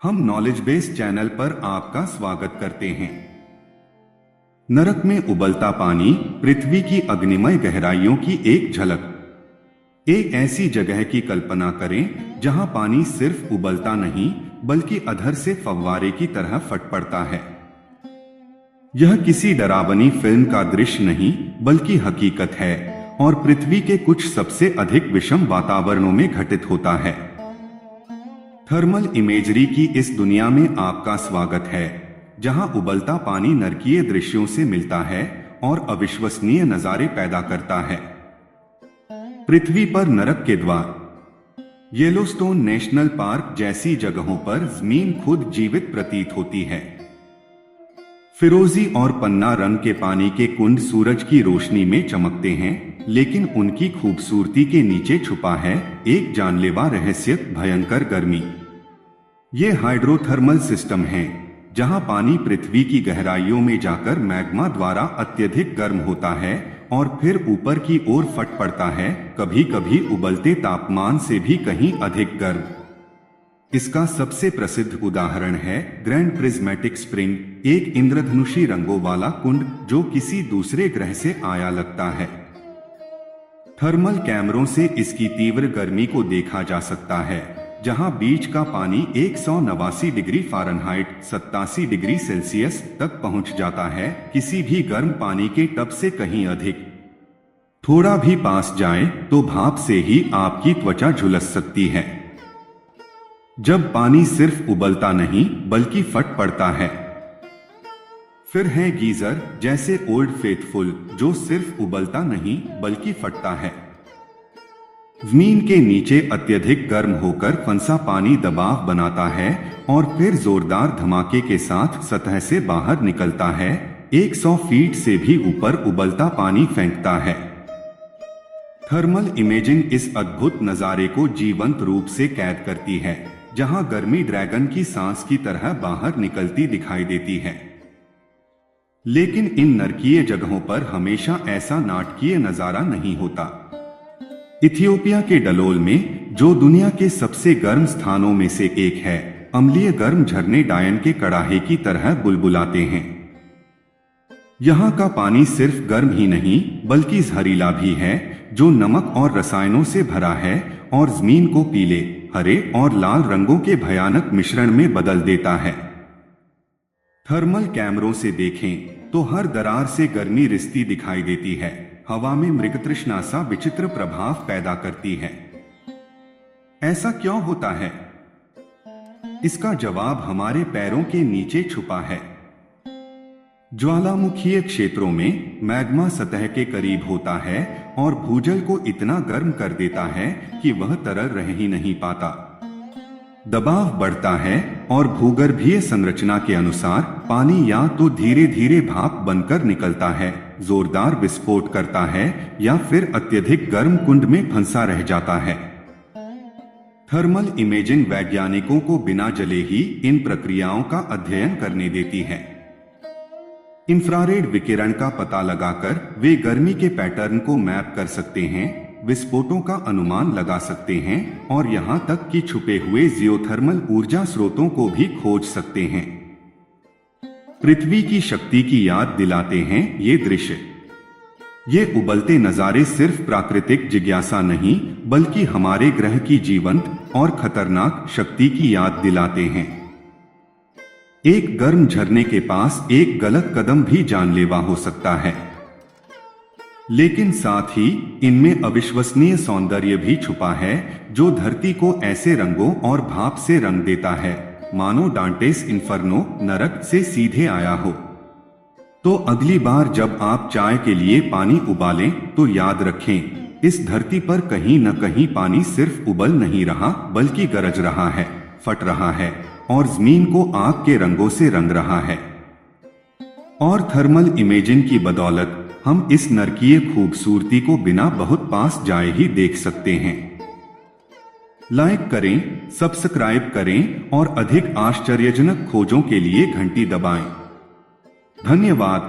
हम knowledge based channel पर आपका स्वागत करते हैं। नरक में उबलता पानी, पृथ्वी की अग्निमय गहराइयों की एक झलक। एक ऐसी जगह की कल्पना करें जहां पानी सिर्फ उबलता नहीं बल्कि अधर से फव्वारे की तरह फट पड़ता है। यह किसी डरावनी फिल्म का दृश्य नहीं बल्कि हकीकत है और पृथ्वी के कुछ सबसे अधिक विषम वातावरणों में घटित होता है। थर्मल इमेजरी की इस दुनिया में आपका स्वागत है, जहां उबलता पानी नरकीय दृश्यों से मिलता है और अविश्वसनीय नजारे पैदा करता है। पृथ्वी पर नरक के द्वार। येलोस्टोन नेशनल पार्क जैसी जगहों पर जमीन खुद जीवित प्रतीत होती है। फिरोजी और पन्ना रंग के पानी के कुंड सूरज की रोशनी में चमकते हैं, लेकिन उनकी खूबसूरती के नीचे छुपा है एक जानलेवा रहस्य, भयंकर गर्मी। ये हाइड्रोथर्मल सिस्टम हैं, जहां पानी पृथ्वी की गहराइयों में जाकर मैग्मा द्वारा अत्यधिक गर्म होता है और फिर ऊपर की ओर फट पड़ता है, कभी कभी उबलते तापमान से भी कहीं अधिक गर्म। इसका सबसे प्रसिद्ध उदाहरण है ग्रैंड प्रिज्मेटिक स्प्रिंग, एक इंद्रधनुषी रंगों वाला कुंड जो किसी दूसरे ग्रह से आया लगता है। थर्मल कैमरों से इसकी तीव्र गर्मी को देखा जा सकता है, जहां बीच का पानी 189 डिग्री फ़ारेनहाइट 87 डिग्री सेल्सियस तक पहुंच जाता है, किसी भी गर्म पानी के टब से कहीं अधिक। थोड़ा भी पास जाए तो भाप से ही आपकी त्वचा झुलस सकती है। जब पानी सिर्फ उबलता नहीं बल्कि फट पड़ता है। फिर है गीजर, जैसे ओल्ड फेथफुल, जो सिर्फ उबलता नहीं बल्कि फटता है। जमीन के नीचे अत्यधिक गर्म होकर फंसा पानी दबाव बनाता है और फिर जोरदार धमाके के साथ सतह से बाहर निकलता है, 100 फीट से भी ऊपर उबलता पानी फेंकता है। थर्मल इमेजिंग इस अद्भुत नजारे को जीवंत रूप से कैद करती है, जहां गर्मी ड्रैगन की सांस की तरह बाहर निकलती दिखाई देती है। लेकिन इन नरकीय जगहों पर हमेशा ऐसा नाटकीय नजारा नहीं होता। इथियोपिया के डलोल में, जो दुनिया के सबसे गर्म स्थानों में से एक है, अम्लीय गर्म झरने डायन के कड़ाहे की तरह बुलबुलाते हैं। यहाँ का पानी सिर्फ गर्म ही नहीं बल्कि जहरीला भी है, जो नमक और रसायनों से भरा है और जमीन को पीले, हरे और लाल रंगों के भयानक मिश्रण में बदल देता है। थर्मल कैमरों से देखें तो हर दरार से गर्मी रिसती दिखाई देती है, हवा में मृगतृष्णा सा विचित्र प्रभाव पैदा करती है। ऐसा क्यों होता है? इसका जवाब हमारे पैरों के नीचे छुपा है। ज्वालामुखीय क्षेत्रों में मैग्मा सतह के करीब होता है और भूजल को इतना गर्म कर देता है कि वह तरल रह ही नहीं पाता। दबाव बढ़ता है और भूगर्भीय संरचना के अनुसार पानी या तो धीरे धीरे भाप बनकर निकलता है, जोरदार विस्फोट करता है, या फिर अत्यधिक गर्म कुंड में फंसा रह जाता है। थर्मल इमेजिंग वैज्ञानिकों को बिना जले ही इन प्रक्रियाओं का अध्ययन करने देती है। इंफ्रारेड विकिरण का पता लगाकर वे गर्मी के पैटर्न को मैप कर सकते हैं, विस्फोटों का अनुमान लगा सकते हैं और यहां तक कि छुपे हुए जियोथर्मल ऊर्जा स्रोतों को भी खोज सकते हैं। पृथ्वी की शक्ति की याद दिलाते हैं ये दृश्य। ये उबलते नजारे सिर्फ प्राकृतिक जिज्ञासा नहीं बल्कि हमारे ग्रह की जीवंत और खतरनाक शक्ति की याद दिलाते हैं। एक गर्म झरने के पास एक गलत कदम भी जानलेवा हो सकता है, लेकिन साथ ही इनमें अविश्वसनीय सौंदर्य भी छुपा है, जो धरती को ऐसे रंगों और भाप से रंग देता है मानो डांटेस इन्फर्नो नरक से सीधे आया हो। तो अगली बार जब आप चाय के लिए पानी उबालें तो याद रखें, इस धरती पर कहीं न कहीं पानी सिर्फ उबल नहीं रहा बल्कि गरज रहा है, फट रहा है और जमीन को आग के रंगों से रंग रहा है। और थर्मल इमेजिंग की बदौलत हम इस नरकीय खूबसूरती को बिना बहुत पास जाए ही देख सकते हैं। लाइक करें, सब्सक्राइब करें और अधिक आश्चर्यजनक खोजों के लिए घंटी दबाएं। धन्यवाद।